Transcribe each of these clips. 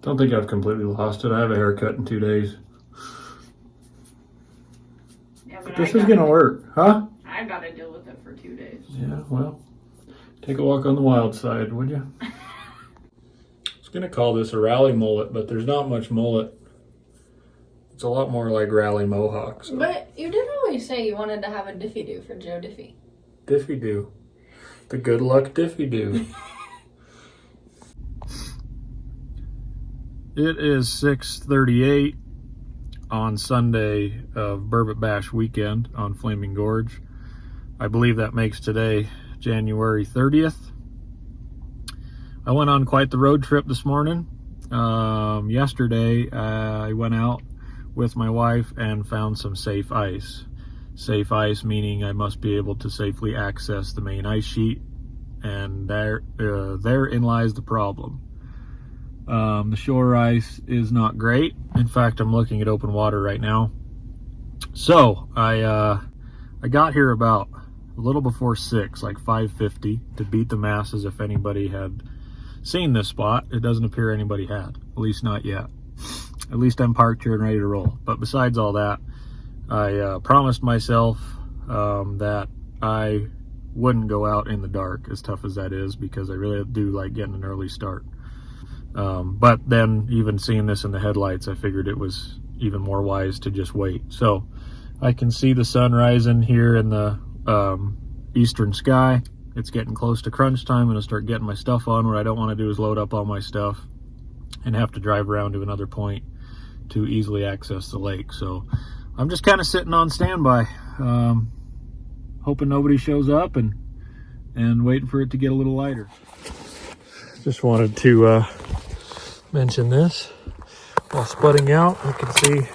Don't think I've completely lost it. I have a haircut in 2 days. Yeah, but this is gonna work, huh? I gotta deal with it for 2 days. Yeah, well, take a walk on the wild side, would you? I was gonna call this a rally mullet, but there's not much mullet. It's a lot more like rally mohawk. So. But you did always say you wanted to have a Diffie-Doo for Joe Diffie. Diffie-Doo. The good luck Diffie-Doo. It is 6:38 on Sunday of Burbot Bash weekend on Flaming Gorge. I believe that makes today January 30th. I went on quite the road trip this morning. Yesterday I went out with my wife and found some safe ice. Safe ice meaning I must be able to safely access the main ice sheet, and therein lies the problem. The shore ice is not great. In fact, I'm looking at open water right now. So I got here about a little before 6, like 5:50, to beat the masses if anybody had seen this spot. It doesn't appear anybody had, at least not yet. At least I'm parked here and ready to roll. But besides all that, I promised myself that I wouldn't go out in the dark, as tough as that is, because I really do like getting an early start. But then even seeing this in the headlights, I figured it was even more wise to just wait. So I can see the sun rising here in the eastern sky. It's getting close to crunch time. I'm going to start getting my stuff on. What I don't want to do is load up all my stuff and have to drive around to another point to easily access the lake. So I'm just kind of sitting on standby, hoping nobody shows up and waiting for it to get a little lighter. Just wanted to mention this while spudding out. You can see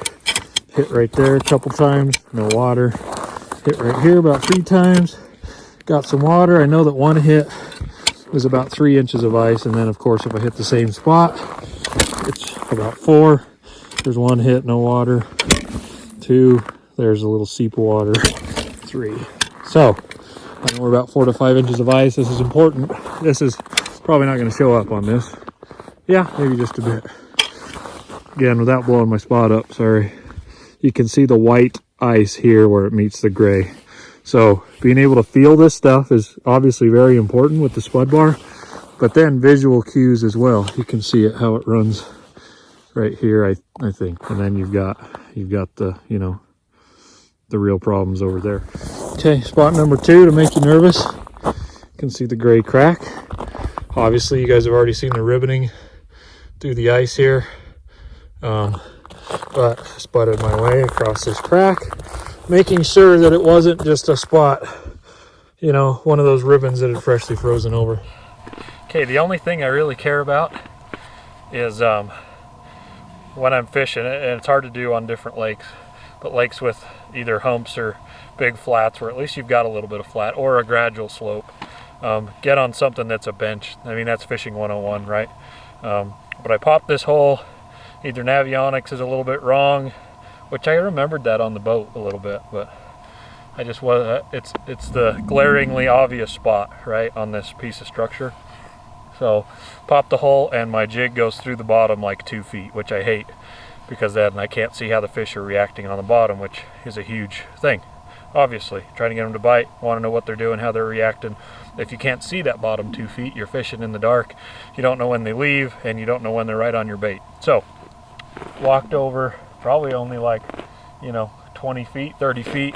hit right there a couple times, no water. Hit right here about 3 times, got some water. I know that one hit was about 3 inches of ice, and then of course if I hit the same spot, it's about 4. There's 1 hit, no water. 2, there's a little seep of water. 3. So I know we're about 4 to 5 inches of ice. This is important. This is probably not going to show up on this. Yeah, maybe just a bit. Again, without blowing my spot up, sorry. You can see the white ice here where it meets the gray. So being able to feel this stuff is obviously very important with the spud bar, but then visual cues as well. You can see it, how it runs right here, I think. And then you've got the, you know, the real problems over there. Okay, spot number 2 to make you nervous. You can see the gray crack. Obviously you guys have already seen the ribboning through the ice here. But sputted my way across this crack, making sure that it wasn't just a spot, you know, one of those ribbons that had freshly frozen over. Okay, the only thing I really care about is when I'm fishing, and it's hard to do on different lakes, but lakes with either humps or big flats where at least you've got a little bit of flat or a gradual slope. Get on something that's a bench. I mean, that's fishing 101, right? But I popped this hole. Either navionics is a little bit wrong, which I remembered that on the boat a little bit, but I just was, it's the glaringly obvious spot, right, on this piece of structure. So pop the hole and my jig goes through the bottom like 2 feet, which I hate, because then I can't see how the fish are reacting on the bottom, which is a huge thing. Obviously, trying to get them to bite, want to know what they're doing, how they're reacting. If you can't see that bottom 2 feet, you're fishing in the dark. You don't know when they leave, and you don't know when they're right on your bait. So walked over, probably only like, you know, 20 feet, 30 feet,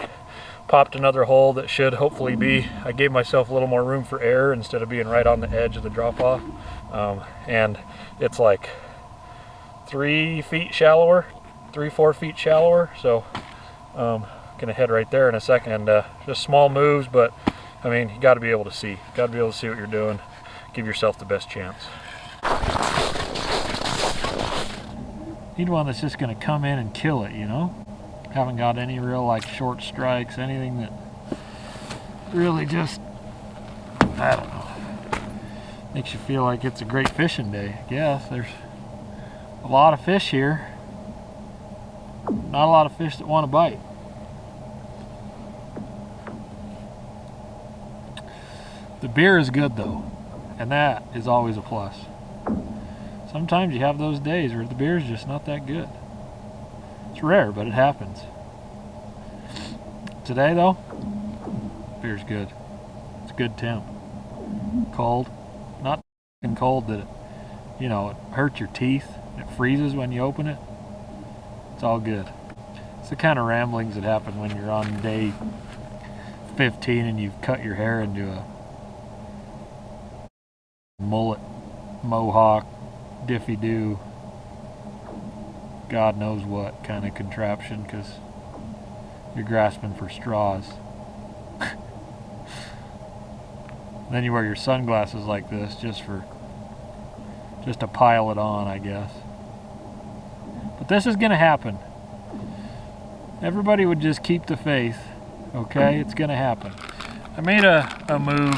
popped another hole that should hopefully be, I gave myself a little more room for error instead of being right on the edge of the drop off. And it's like 3 feet shallower, 3-4 feet shallower. So gonna head right there in a second. Just small moves, but I mean, you got to be able to see. Got to be able to see what you're doing. Give yourself the best chance. Need one that's just going to come in and kill it, you know? Haven't got any real like short strikes, anything that really just, I don't know, makes you feel like it's a great fishing day. I guess there's a lot of fish here. Not a lot of fish that want to bite. The beer is good though, and that is always a plus. Sometimes you have those days where the beer's just not that good. It's rare, but it happens. Today though, beer's good. It's a good temp. Cold. Not f***ing cold that it, you know, it hurts your teeth. It freezes when you open it. It's all good. It's the kind of ramblings that happen when you're on day 15 and you've cut your hair into a mullet, mohawk, diffy-do, God knows what kind of contraption, because you're grasping for straws. Then you wear your sunglasses like this just to pile it on, I guess. But this is gonna happen. Everybody would just keep the faith, okay? It's gonna happen. I made a move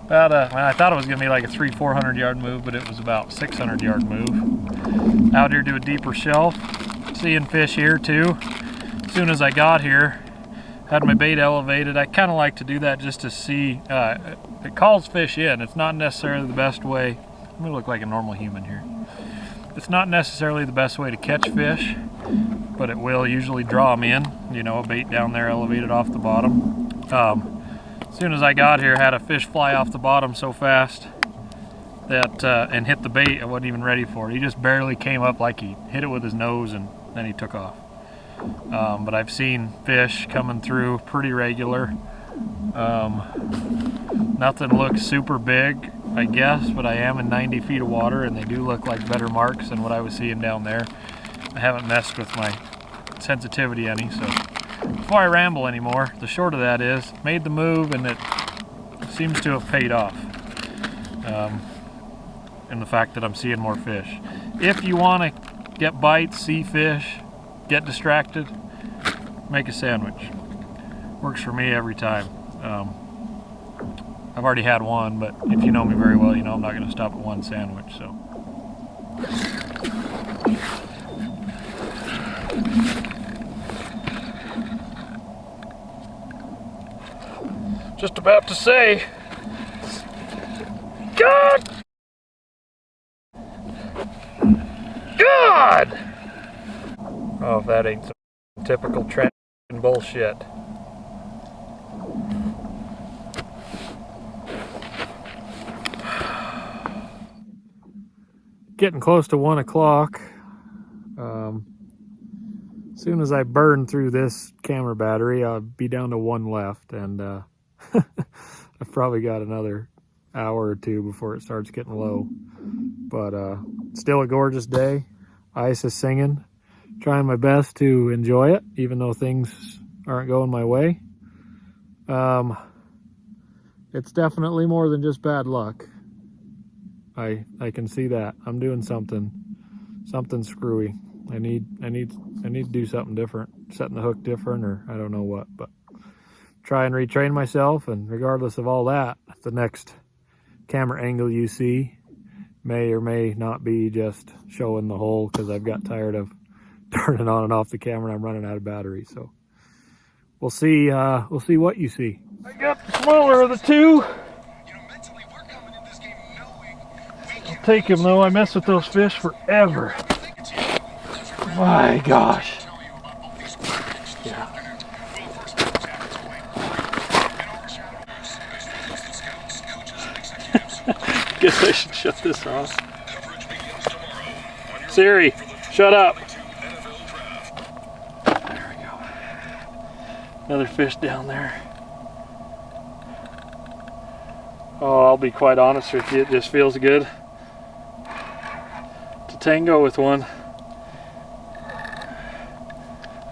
about I thought it was gonna be like a 300-400 yard move, but it was about 600 yard move. Out here to a deeper shelf, seeing fish here too. As soon as I got here, had my bait elevated. I kind of like to do that just to see. It calls fish in. It's not necessarily the best way. I'm gonna look like a normal human here. It's not necessarily the best way to catch fish, but it will usually draw them in. You know, a bait down there elevated off the bottom. As soon as I got here, had a fish fly off the bottom so fast that and hit the bait. I wasn't even ready for it. He just barely came up, like he hit it with his nose, and then he took off. But I've seen fish coming through pretty regular. Nothing looks super big, I guess, but I am in 90 feet of water, and they do look like better marks than what I was seeing down there. I haven't messed with my sensitivity any, so before I ramble anymore, the short of that is, made the move, and it seems to have paid off. And the fact that I'm seeing more fish. If you want to get bites, see fish, get distracted, make a sandwich. Works for me every time. I've already had one, but if you know me very well, you know I'm not going to stop at one sandwich. So, just about to say, God! Oh, if that ain't some typical trend bullshit. Getting close to 1 o'clock. As soon as I burn through this camera battery, I'll be down to 1 left, and I've probably got another hour or two before it starts getting low. But still a gorgeous day. Ice is singing. Trying my best to enjoy it, even though things aren't going my way. It's definitely more than just bad luck. I can see that. I'm doing something screwy. I need to do something different, setting the hook different, or I don't know what, but try and retrain myself. And regardless of all that, the next camera angle you see may or may not be just showing the hole, because I've got tired of turning on and off the camera and I'm running out of battery. So we'll see what you see. I got the smaller of the two. I'll take him though. I mess with those fish forever. My gosh. Yeah. Guess I should shut this off. Siri, shut up. There we go. Another fish down there. Oh, I'll be quite honest with you, it just feels good to tango with one.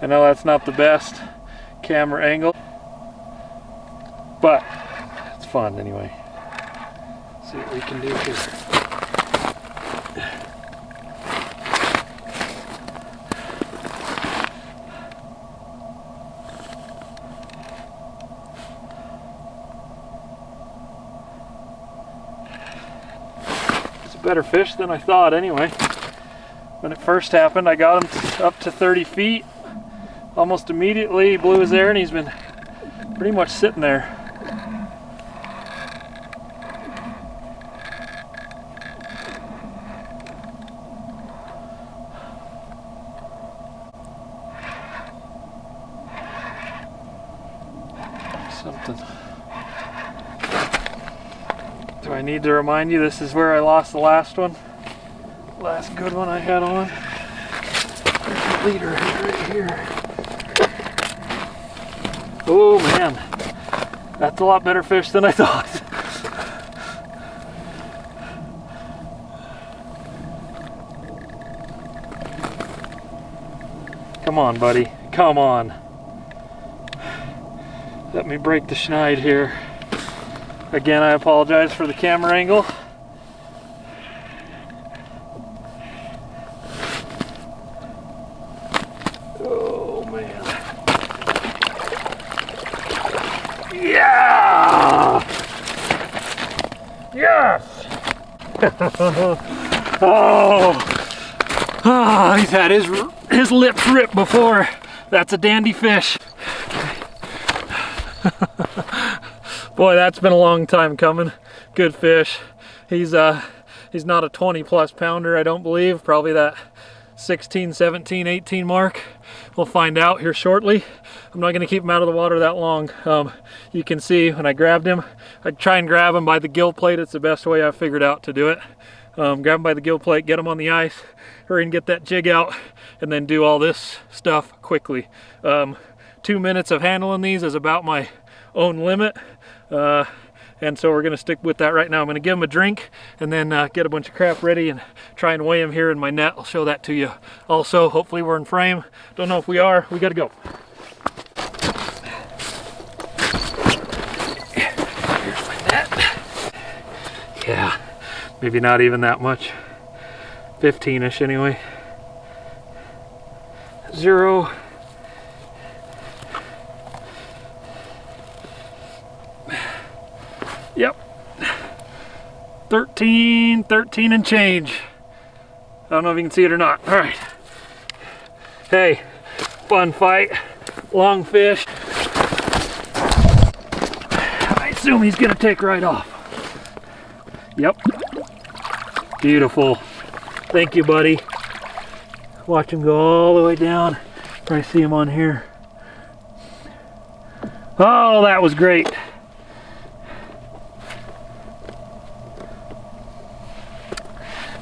I know that's not the best camera angle, but it's fun anyway. Let's see what we can do here. Better fish than I thought anyway. When it first happened, I got him up to 30 feet. Almost immediately he blew his air, and he's been pretty much sitting there. something. Do I need to remind you this is where I lost the last one? Last good one I had on. There's the leader right here. Oh man, that's a lot better fish than I thought. Come on, buddy, come on. Let me break the schneid here. Again, I apologize for the camera angle. Oh man. Yeah! Yes! Oh, he's had his lips ripped before. That's a dandy fish. Boy, that's been a long time coming. Good fish. He's not a 20 plus pounder, I don't believe. Probably that 16, 17, 18 mark. We'll find out here shortly. I'm not gonna keep him out of the water that long. You can see when I grabbed him, I try and grab him by the gill plate. It's the best way I've figured out to do it. Grab him by the gill plate, get him on the ice, hurry and get that jig out, and then do all this stuff quickly. 2 minutes of handling these is about my own limit. And so we're going to stick with that right now. I'm going to give him a drink and then get a bunch of crap ready and try and weigh him here in my net. I'll show that to you. Also, hopefully we're in frame. Don't know if we are. We got to go. Here's my net. Yeah, maybe not even that much. 15-ish anyway. 0. Yep, 13 and change. I don't know if you can see it or not. All right. Hey, fun fight, long fish. I assume he's gonna take right off. Yep, beautiful. Thank you, buddy. Watch him go all the way down. Probably see him on here. Oh, that was great.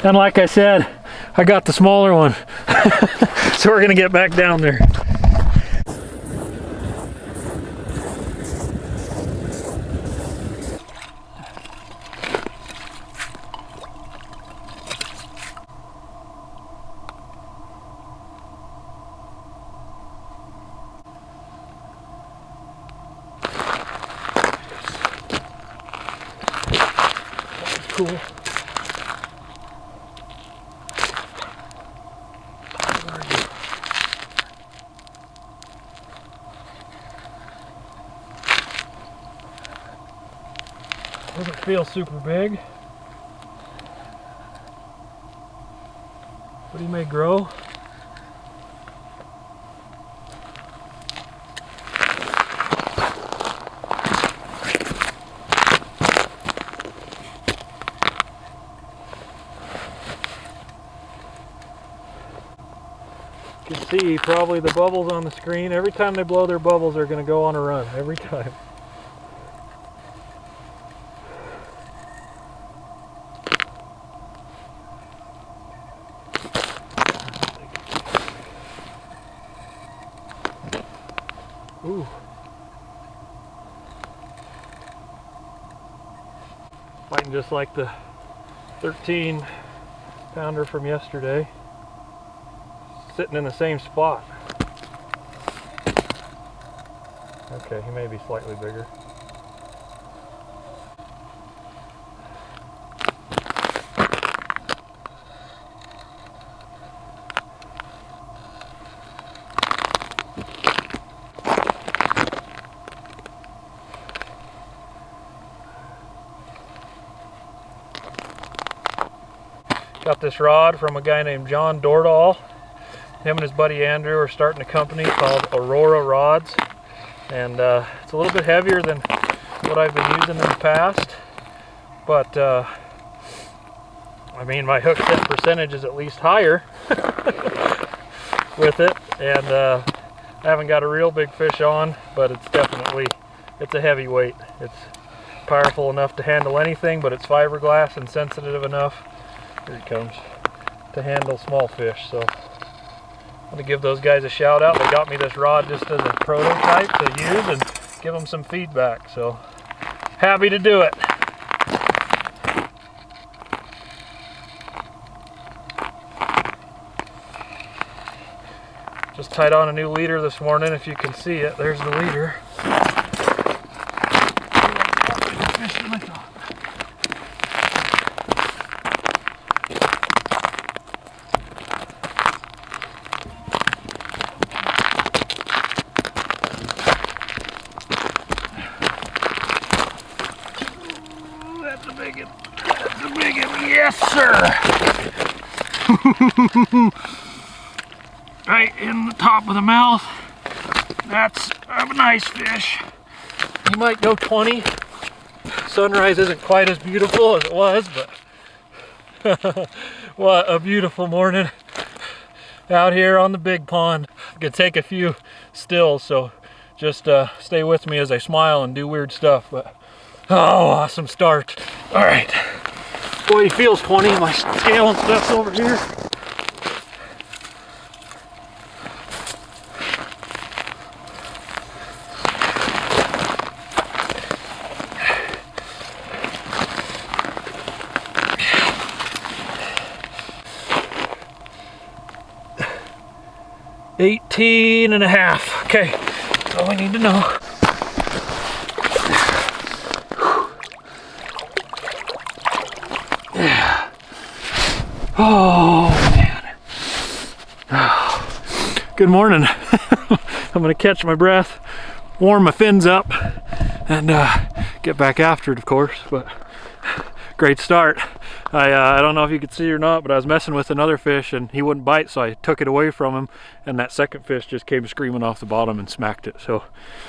And like I said, I got the smaller one. So we're gonna get back down there. That's cool. Doesn't feel super big, but he may grow. You can see probably the bubbles on the screen. Every time they blow their bubbles, they're going to go on a run. Every time. Ooh. Fighting just like the 13 pounder from yesterday. Sitting in the same spot. Okay, he may be slightly bigger. Got this rod from a guy named John Dordahl. Him and his buddy Andrew are starting a company called Aurora Rods. And it's a little bit heavier than what I've been using in the past. But, I mean, my hook set percentage is at least higher with it. And I haven't got a real big fish on, but it's definitely it's a heavyweight. It's powerful enough to handle anything, but it's fiberglass and sensitive enough, here he comes, to handle small fish. So I'm gonna give those guys a shout out. They got me this rod just as a prototype to use and give them some feedback. So happy to do it. Just tied on a new leader this morning, if you can see it. There's the leader. Fish than I thought. Ooh, that's a big one. That's a big one. Yes, sir. Right in the top of the mouth. That's a nice fish. He might go 20. Sunrise isn't quite as beautiful as it was, but what a beautiful morning out here on the big pond. I'm gonna take a few stills, so just stay with me as I smile and do weird stuff. But oh, awesome start. All right. Boy, he feels 20. My scale and stuff's over here. $18 and a half. Okay, that's all we need to know. Yeah. Oh man. Good morning. I'm gonna catch my breath, warm my fins up, and get back after it, of course. But great start. I don't know if you could see or not, but I was messing with another fish and he wouldn't bite, so I took it away from him, and that second fish just came screaming off the bottom and smacked it. So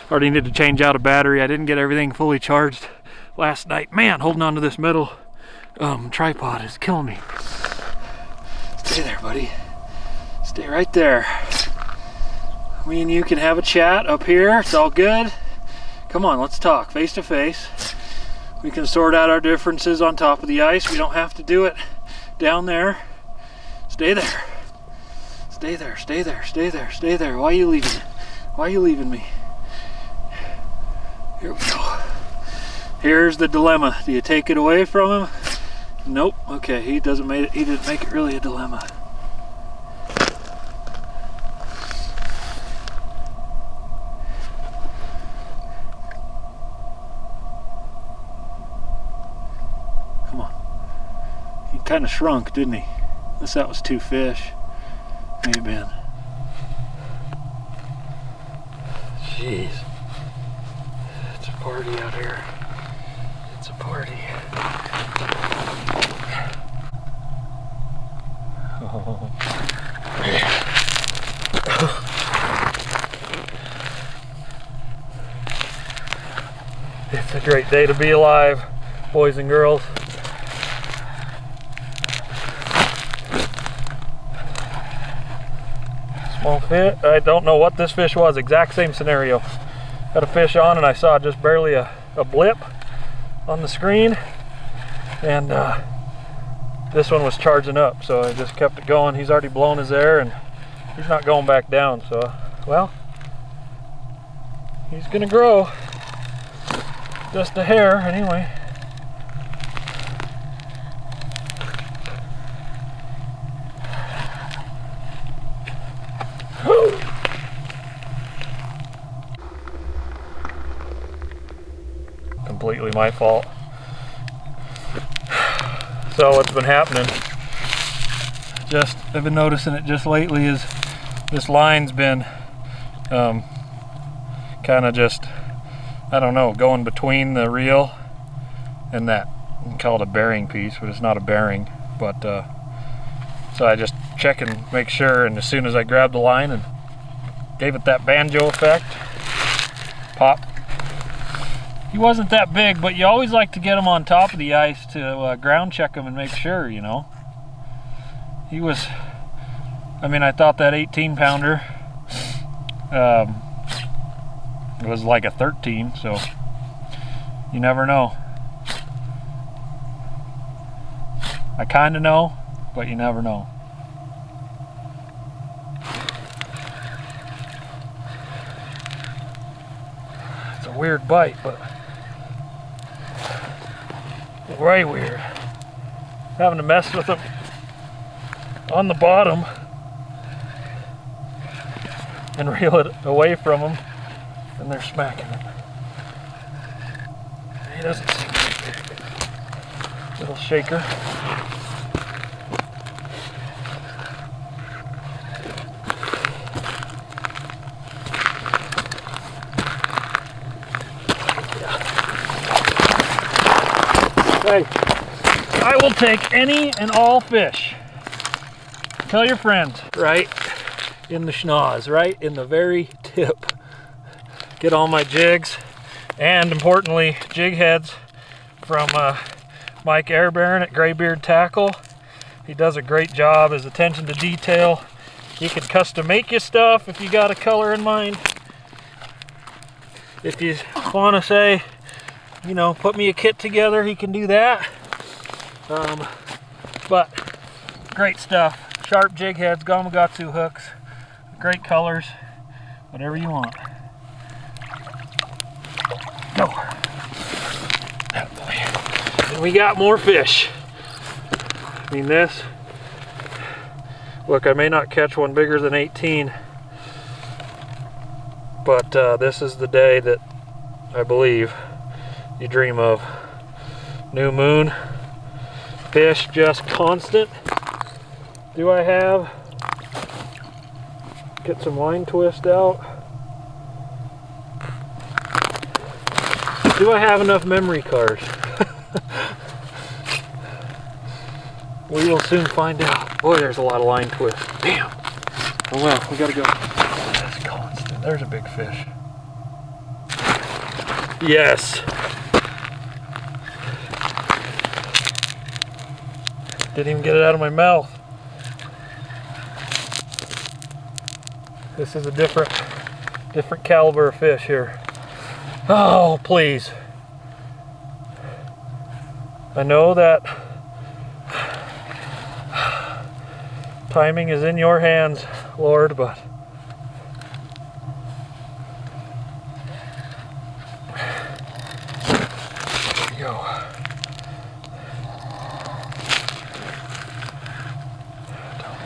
already needed to change out a battery. I didn't get everything fully charged last night. Man, holding on to this metal tripod is killing me. Stay there, buddy. Stay right there. Me and you can have a chat up here. It's all good. Come on, let's talk face to face. We can sort out our differences on top of the ice. We don't have to do it down there. Stay there. Stay there, stay there, stay there, stay there. Why are you leaving? Why are you leaving me? Here we go. Here's the dilemma. Do you take it away from him? Nope. Okay, he didn't make it really a dilemma. Kind of shrunk, didn't he? Unless that was two fish. May have been. Jeez. It's a party out here. It's a party. Oh. It's a great day to be alive, boys and girls. Small fish. I don't know what this fish was. Exact same scenario. Had a fish on and I saw just barely a blip on the screen, and this one was charging up, so I just kept it going. He's already blown his air and he's not going back down, so well, he's gonna grow just a hair anyway. Completely my fault. So what's been happening, I've been noticing it just lately, is this line's been kind of just, I don't know, going between the reel and that, you can call it a bearing piece, but it's not a bearing. But so I just check and make sure, and as soon as I grabbed the line and gave it that banjo effect, pop. He wasn't that big, but you always like to get him on top of the ice to ground check him and make sure, you know. He was, I mean, I thought that 18 pounder It was like a 13, so you never know. I kind of know, but you never know. It's a weird bite, but very weird. Having to mess with them on the bottom and reel it away from them, and they're smacking it. He doesn't seem like a little shaker. Hey, I will take any and all fish. Tell your friends. Right in the schnoz, right in the very tip. Get all my jigs, and importantly, jig heads from Mike Airbairn at Graybeard Tackle. He does a great job. His attention to detail. He can custom make you stuff if you got a color in mind. If you want to say, you know, put me a kit together, he can do that. But great stuff. Sharp jig heads, Gamakatsu hooks, great colors, whatever you want. Go. That boy. And we got more fish. I mean, this, look, I may not catch one bigger than 18, but this is the day that I believe you dream of. New moon, fish just constant. Do I have, get some line twist out. Do I have enough memory cards? We will soon find out. Boy, there's a lot of line twist. Damn. Oh well, we gotta go. That's constant. There's a big fish. Yes. Didn't even get it out of my mouth. This is a different caliber of fish here. Oh, please. I know that timing is in your hands, Lord, but there we go.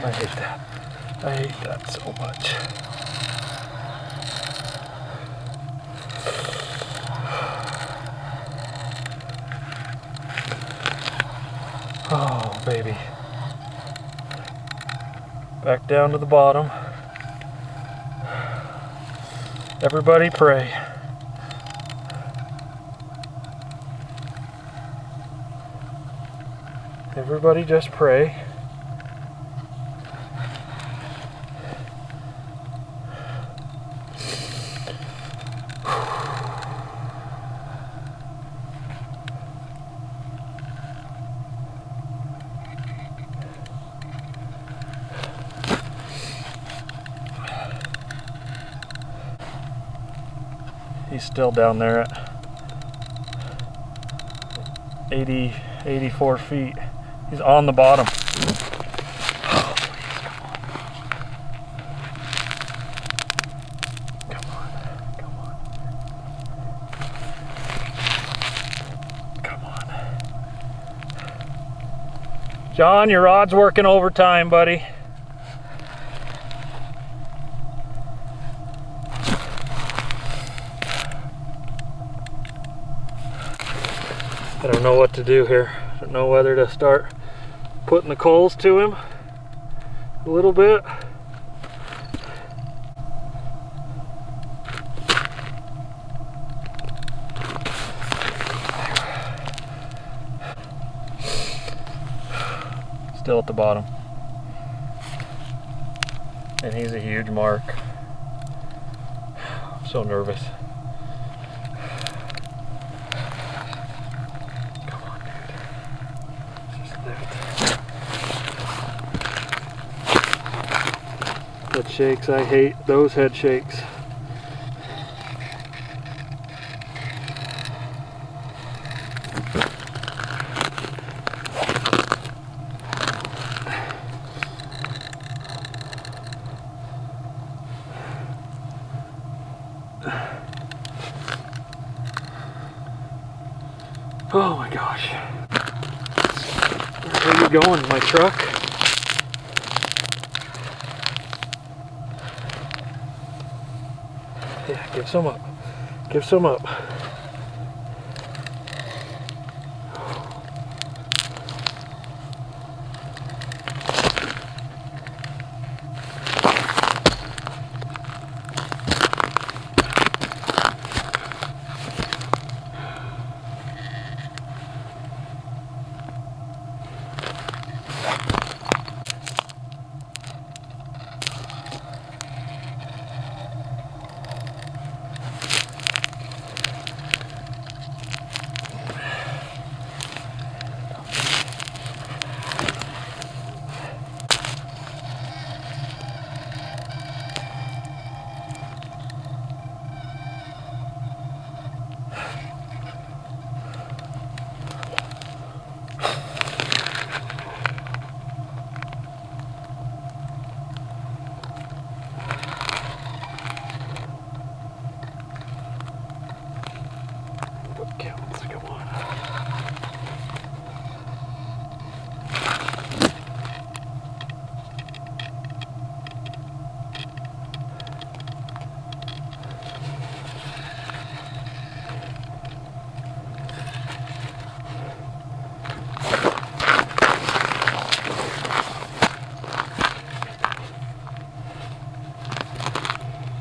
I hate that. I hate that so much. Oh, baby. Back down to the bottom. Everybody pray. Everybody just pray. He's still down there at 84 feet. He's on the bottom. Oh, please, come on. Come on. John, your rod's working overtime, buddy. I don't know what to do here. I don't know whether to start putting the coals to him a little bit. Still at the bottom. And he's a huge mark. I'm so nervous. Head shakes, I hate those head shakes. Oh my gosh. Where are you going, my truck? Yeah, give some up. Give some up.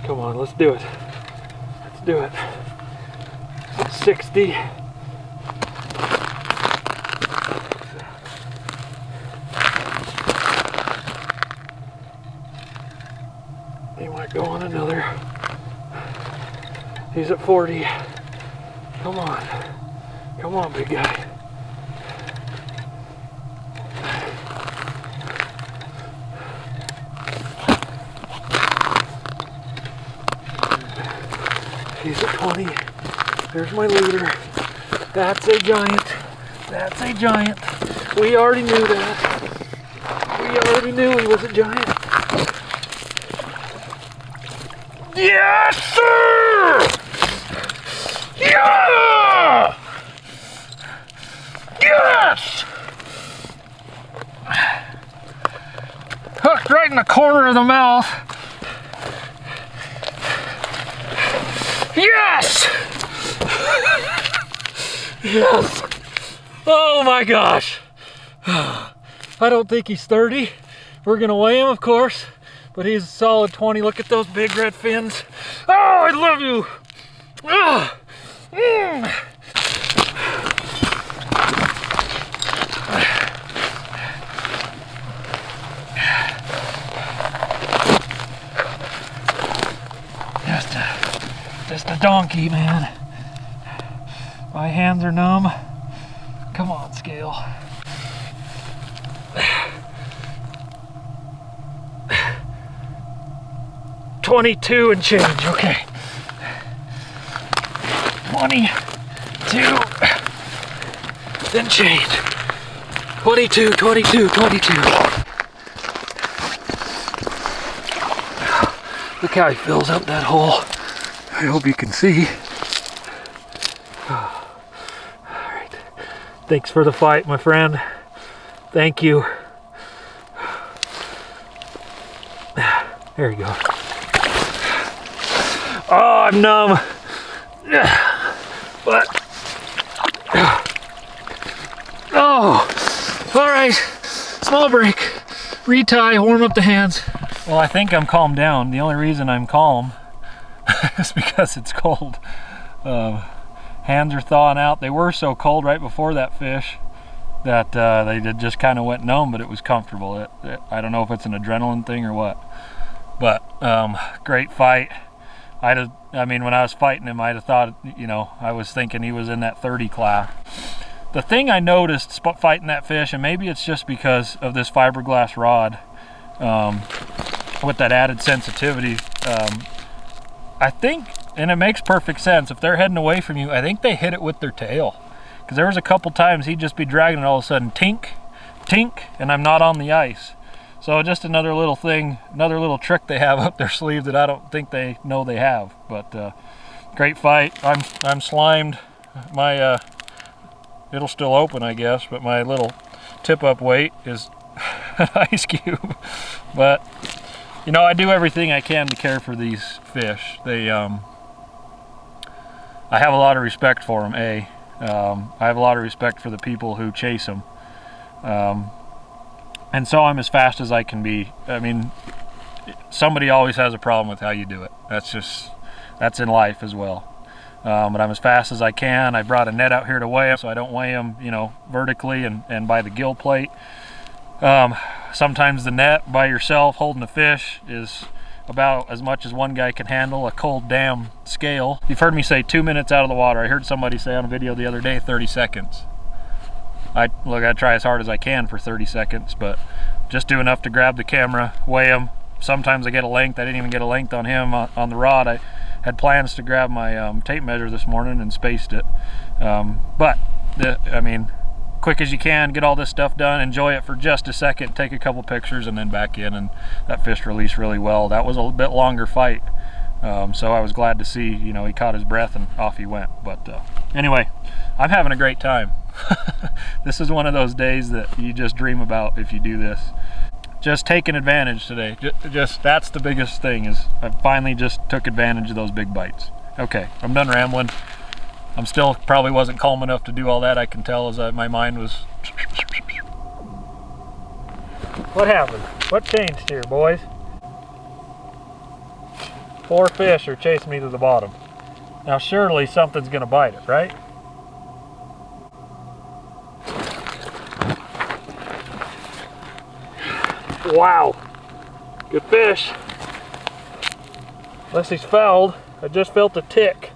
Come on, let's do it. Let's do it. 60. He might go on another. He's at 40. Come on. Come on, big guy. He's at 20. There's my leader. That's a giant. That's a giant. We already knew that. We already knew he was a giant. Yes, sir! Yeah! Yes! Hooked right in the corner of the mouth. Yes! Yes! Oh my gosh! I don't think he's 30. We're gonna weigh him, of course, but he's a solid 20. Look at those big red fins. Oh, I love you! Ah! Just a donkey, man. My hands are numb. Come on, scale. $22 and change, okay. 22, then change. 22, 22, 22. Look how he fills up that hole. I hope you can see. All right. Thanks for the fight, my friend. Thank you. There you go. Oh, I'm numb. But oh, all right. Small break. Retie. Warm up the hands. Well, I think I'm calmed down. The only reason I'm calm is because it's cold. Hands are thawing out. They were so cold right before that fish that they just kind of went numb, but it was comfortable. I don't know if it's an adrenaline thing or what. But great fight. I mean, when I was fighting him, I'd have thought, you know, I was thinking he was in that 30 class. The thing I noticed fighting that fish, and maybe it's just because of this fiberglass rod with that added sensitivity, I think, and it makes perfect sense, if they're heading away from you, I think they hit it with their tail. Because there was a couple times he'd just be dragging it, all of a sudden, tink, tink, and I'm not on the ice. So just another little thing, another little trick they have up their sleeve that I don't think they know they have. But great fight. I'm slimed. It it'll still open, I guess, but my little tip-up weight is an ice cube. But, you know, I do everything I can to care for these fish. They, I have a lot of respect for them, I have a lot of respect for the people who chase them. And so I'm as fast as I can be. I mean, somebody always has a problem with how you do it. That's in life as well. But I'm as fast as I can. I brought a net out here to weigh them, so I don't weigh them, you know, vertically and by the gill plate. Sometimes the net by yourself holding a fish is about as much as one guy can handle, a cold damn scale. You've heard me say 2 minutes out of the water. I heard somebody say on a video the other day 30 seconds. I try as hard as I can for 30 seconds, but just do enough to grab the camera, weigh them. Sometimes I get a length. I didn't even get a length on him on the rod. I had plans to grab my tape measure this morning and spaced it. I mean, quick as you can, get all this stuff done, enjoy it for just a second, take a couple pictures, and then back in, and that fish released really well. That was a bit longer fight, so I was glad to see, you know, he caught his breath and off he went. But anyway, I'm having a great time. This is one of those days that you just dream about if you do this. Just taking advantage today. Just that's the biggest thing, is I finally just took advantage of those big bites. Okay, I'm done rambling. I'm still probably wasn't calm enough to do all that. I can tell as my mind was. What happened? What changed here, boys? 4 fish are chasing me to the bottom. Now surely something's gonna bite it, right? Wow, good fish. Unless he's fouled. I just felt a tick.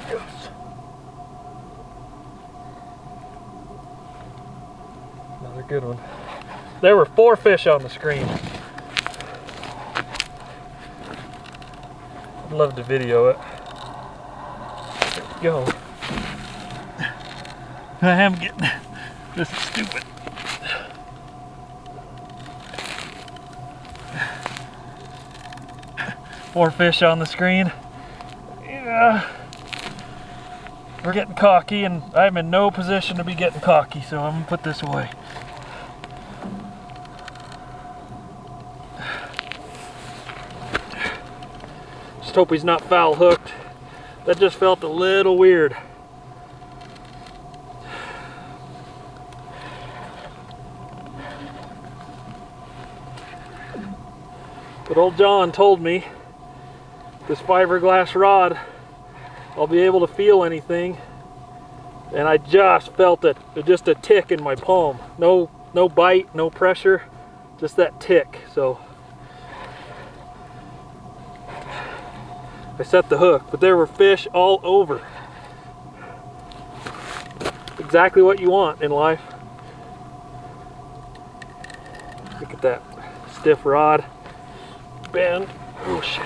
Yes. Another good one. There were 4 fish on the screen. I'd love to video it. There we go. I am getting, this is stupid. Four fish on the screen. Yeah. We're getting cocky, and I'm in no position to be getting cocky, so I'm gonna put this away. Just hope he's not foul hooked. That just felt a little weird. But old John told me this fiberglass rod, I'll be able to feel anything. And I just felt it, just a tick in my palm. No bite, no pressure, just that tick. So I set the hook, but there were fish all over. Exactly what you want in life. Look at that stiff rod. Bend. Oh shit.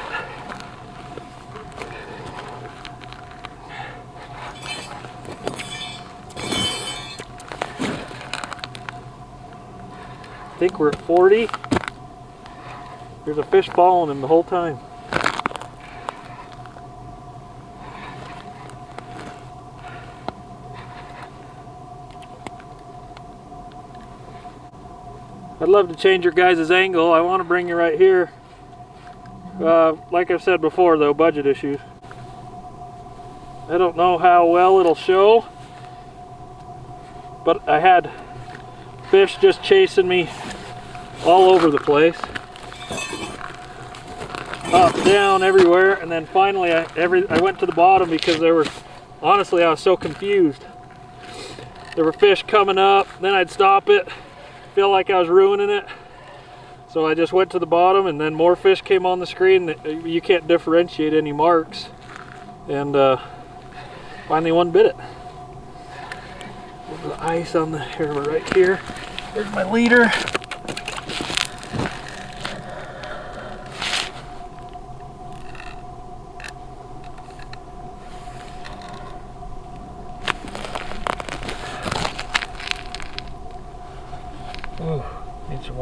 I think we're at 40. There's a fish following him the whole time. I'd love to change your guys' angle. I want to bring you right here. Like I've said before though, budget issues. I don't know how well it'll show, but I had fish just chasing me all over the place. Up, down, everywhere, and then finally I went to the bottom because there were, honestly I was so confused. There were fish coming up, then I'd stop it, feel like I was ruining it. So I just went to the bottom, and then more fish came on the screen. You can't differentiate any marks. And finally one bit it. There's the ice on the here, right here. There's my leader.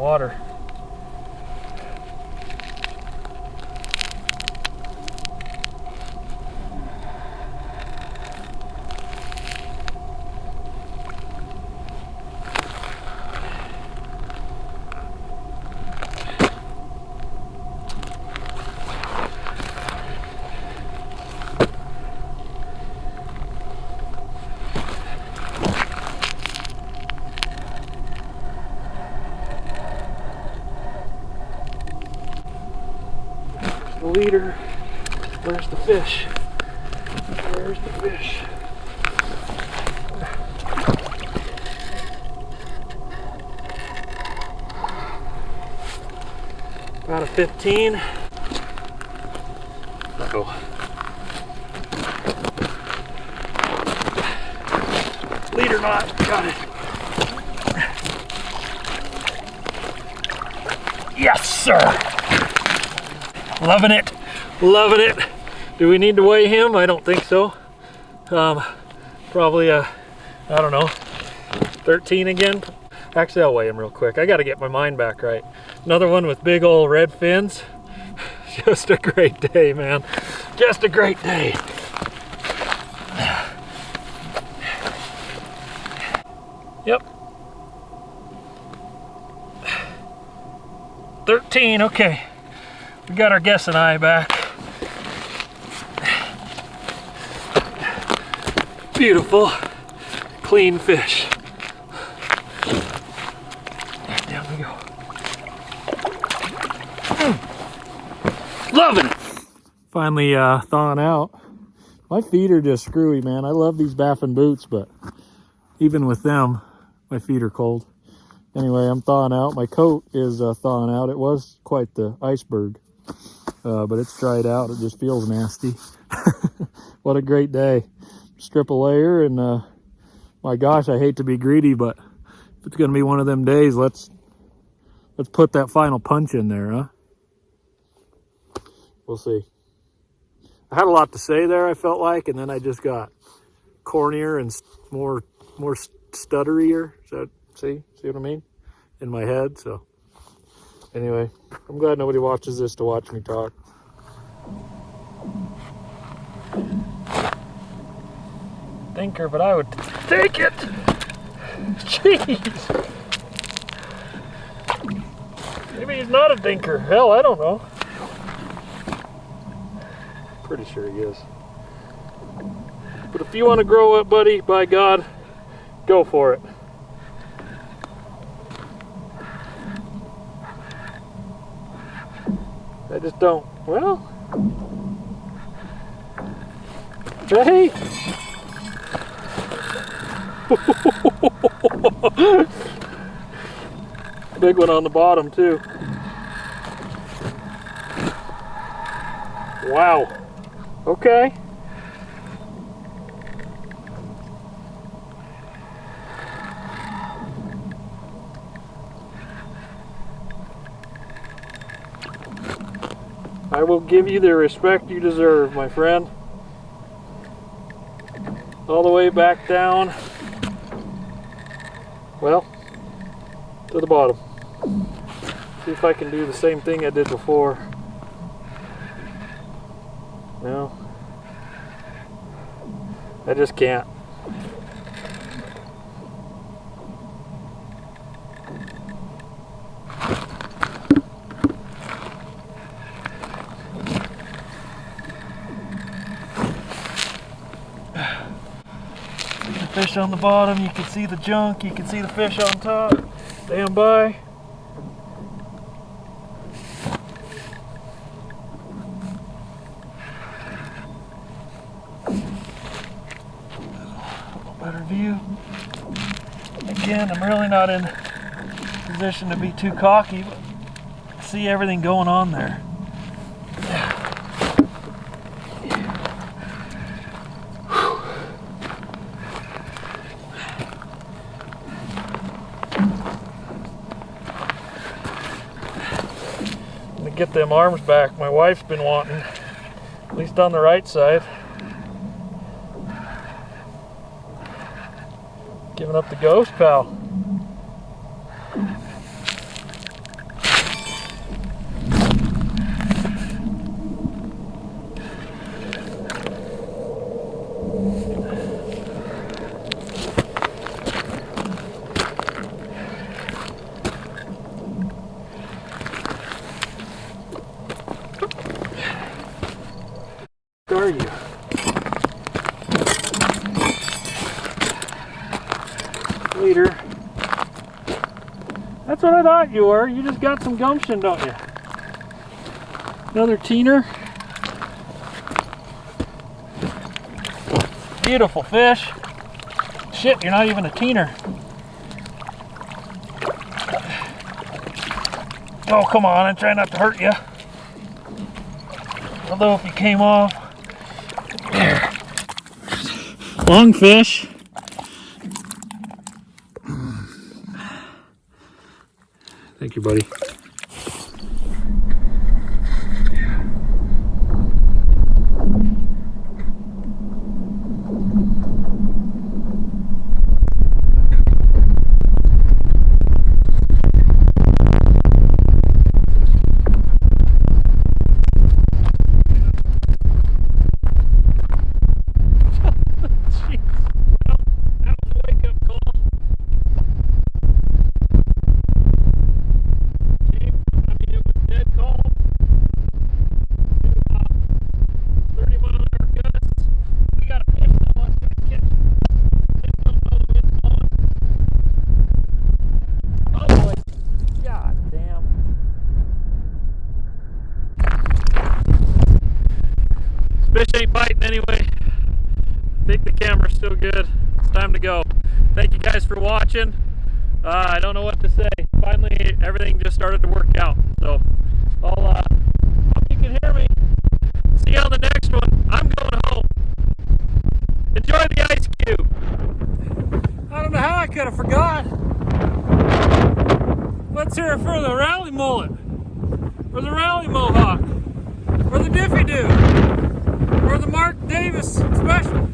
water. The leader. Where's the fish? Where's the fish? About a 15. Uh-oh. Leader knot. Got it. Yes, sir. Loving it. Loving it. Do we need to weigh him? I don't think so. Probably I don't know, 13 again. Actually, I'll weigh him real quick. I got to get my mind back right. Another one with big old red fins. Just a great day, man. Just a great day. Yep. 13, okay. We got our guessing eye back. Beautiful, clean fish. Down we go. Loving it. Finally thawing out. My feet are just screwy, man. I love these Baffin boots, but even with them, my feet are cold. Anyway, I'm thawing out. My coat is thawing out. It was quite the iceberg, but it's dried out. It just feels nasty. What a great day. Strip a layer, and my gosh, I hate to be greedy, but if it's gonna be one of them days, let's put that final punch in there, huh? We'll see. I had a lot to say there, I felt like, and then I just got cornier and more stutterier. See what I mean? In my head. So anyway, I'm glad nobody watches this to watch me talk. Thinker, but I would take it. Jeez. Maybe he's not a dinker. Hell, I don't know. Pretty sure he is. But if you want to grow up, buddy, by God, go for it. I just don't. Well, hey. Big one on the bottom too. Wow. Okay. I will give you the respect you deserve, my friend. All the way back down. Well, to the bottom. See if I can do the same thing I did before. No, I just can't. Fish on the bottom, you can see the junk, you can see the fish on top. Stand by. Better view. Again, I'm really not in position to be too cocky, but I see everything going on there. Get them arms back. My wife's been wanting, at least on the right side. Giving up the ghost, pal. leader. That's what I thought you were. You just got some gumption, don't you? Another teener. Beautiful fish. Shit, you're not even a teener. Oh, come on, I'm trying not to hurt you. Although if you came off. There. Long fish. Thank you, buddy. Fish ain't biting anyway. I think the camera's still good. It's time to go. Thank you guys for watching. I don't know what to say. Finally, everything just started to work out. So, I'll hope you can hear me. See you on the next one. I'm going home. Enjoy the ice cube. I don't know how I could have forgot. Let's hear it for the rally mullet, or the rally mohawk, or the Diffie Doo, or the Mark Davis special.